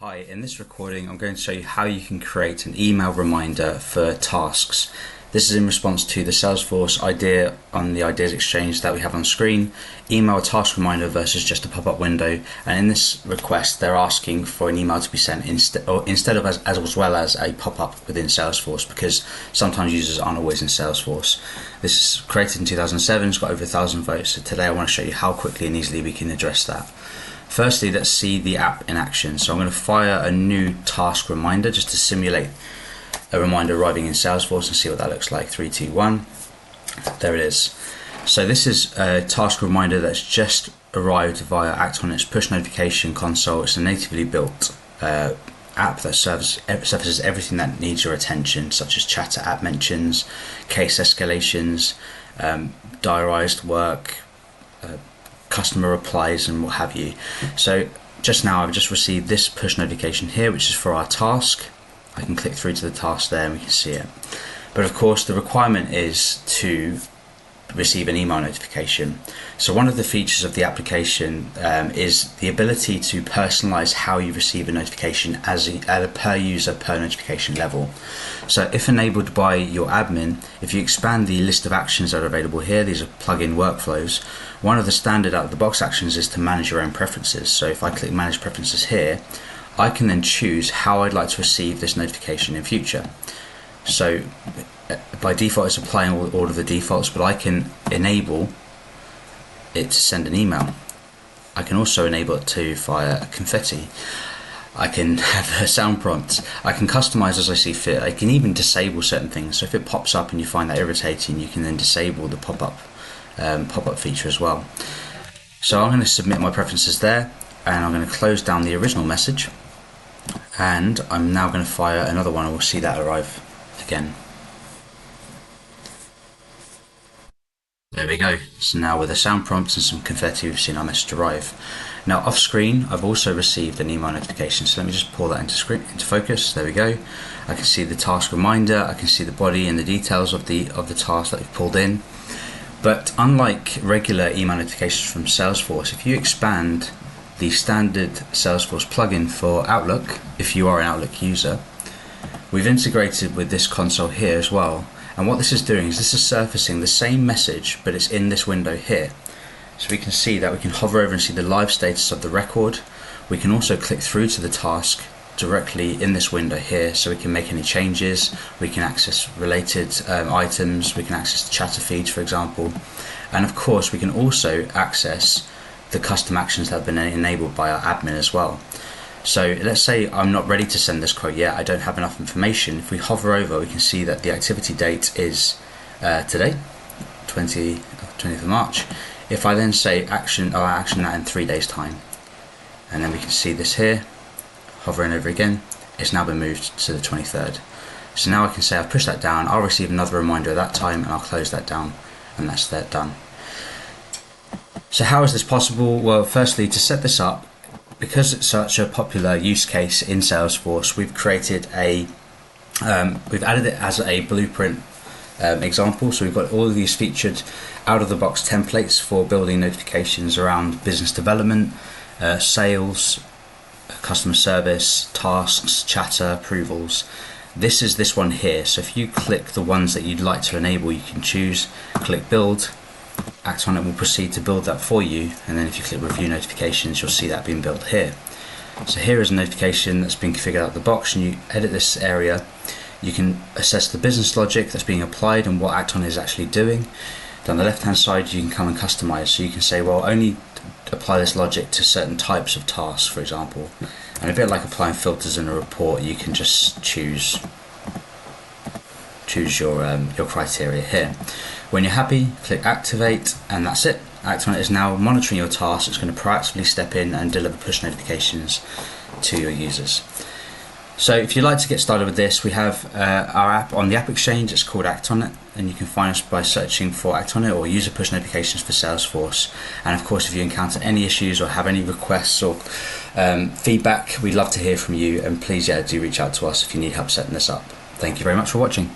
Hi, in this recording I'm going to show you how you can create an email reminder for tasks. This is in response to the Salesforce Idea on the Ideas Exchange that we have on screen. Email a task reminder versus just a pop-up window, and in this request they're asking for an email to be sent instead of as well as a pop-up within Salesforce, because sometimes users aren't always in Salesforce. This is created in 2007, it's got over 1,000 votes, so today I want to show you how quickly and easily we can address that. Firstly, let's see the app in action. So I'm going to fire a new task reminder just to simulate a reminder arriving in Salesforce and see what that looks like. 3, 2, 1. There it is. So this is a task reminder that's just arrived via Act on its push notification console. It's a natively built app that surfaces everything that needs your attention, such as chatter app mentions, case escalations, diarized work, customer replies, and what have you. So just now I've just received this push notification here, which is for our task. I can click through to the task there and we can see it. But of course the requirement is to receive an email notification. So one of the features of the application is the ability to personalize how you receive a notification at a per user per notification level. So if enabled by your admin, if you expand the list of actions that are available here, these are plugin workflows, one of the standard out of the box actions is to manage your own preferences. So if I click manage preferences here, I can then choose how I'd like to receive this notification in future. So by default it's applying all of the defaults, but I can enable it to send an email. I can also enable it to fire confetti. I can have a sound prompt. I can customize as I see fit. I can even disable certain things. So if it pops up and you find that irritating, you can then disable the pop-up feature as well. So I'm going to submit my preferences there, and I'm going to close down the original message, and I'm now going to fire another one and we'll see that arrive again. There we go. So now with a sound prompt and some confetti, we've seen our message arrive. Now off screen I've also received an email notification, so let me just pull that into focus. There we go. I can see the task reminder, I can see the body and the details of the task that we've pulled in. But unlike regular email notifications from Salesforce, if you expand the standard Salesforce plugin for Outlook, if you are an Outlook user, we've integrated with this console here as well. And what this is doing is this is surfacing the same message, but it's in this window here. So we can see that we can hover over and see the live status of the record. We can also click through to the task directly in this window here, so we can make any changes. We can access related items. We can access the chatter feeds, for example. And of course, we can also access the custom actions that have been enabled by our admin as well. So let's say I'm not ready to send this quote yet, I don't have enough information. If we hover over, we can see that the activity date is today, 20th of March. If I then say action that in 3 days time, and then we can see this here, hovering over again, it's now been moved to the 23rd. So now I can say I've pushed that down, I'll receive another reminder at that time, and I'll close that down, and that's that done. So how is this possible? Well, firstly, to set this up, because it's such a popular use case in Salesforce, we've created we've added it as a blueprint example. So we've got all of these featured out-of-the-box templates for building notifications around business development, sales, customer service, tasks, chatter, approvals. This is this one here. So if you click the ones that you'd like to enable, you can choose, click build, Act on it will proceed to build that for you, and then if you click review notifications, you'll see that being built here. So here is a notification that's been configured out of the box, and you edit this area. You can assess the business logic that's being applied and what Act on is actually doing. Down the left hand side you can come and customize, so you can say, well, only apply this logic to certain types of tasks, for example. And a bit like applying filters in a report, you can just choose your criteria here. When you're happy, click activate, and that's it. Act on it is now monitoring your tasks. It's going to proactively step in and deliver push notifications to your users. So if you'd like to get started with this, we have our app on the AppExchange. It's called Act on it, and you can find us by searching for Act on it or user push notifications for Salesforce. And of course, if you encounter any issues or have any requests or feedback, we'd love to hear from you, and please do reach out to us if you need help setting this up. Thank you very much for watching.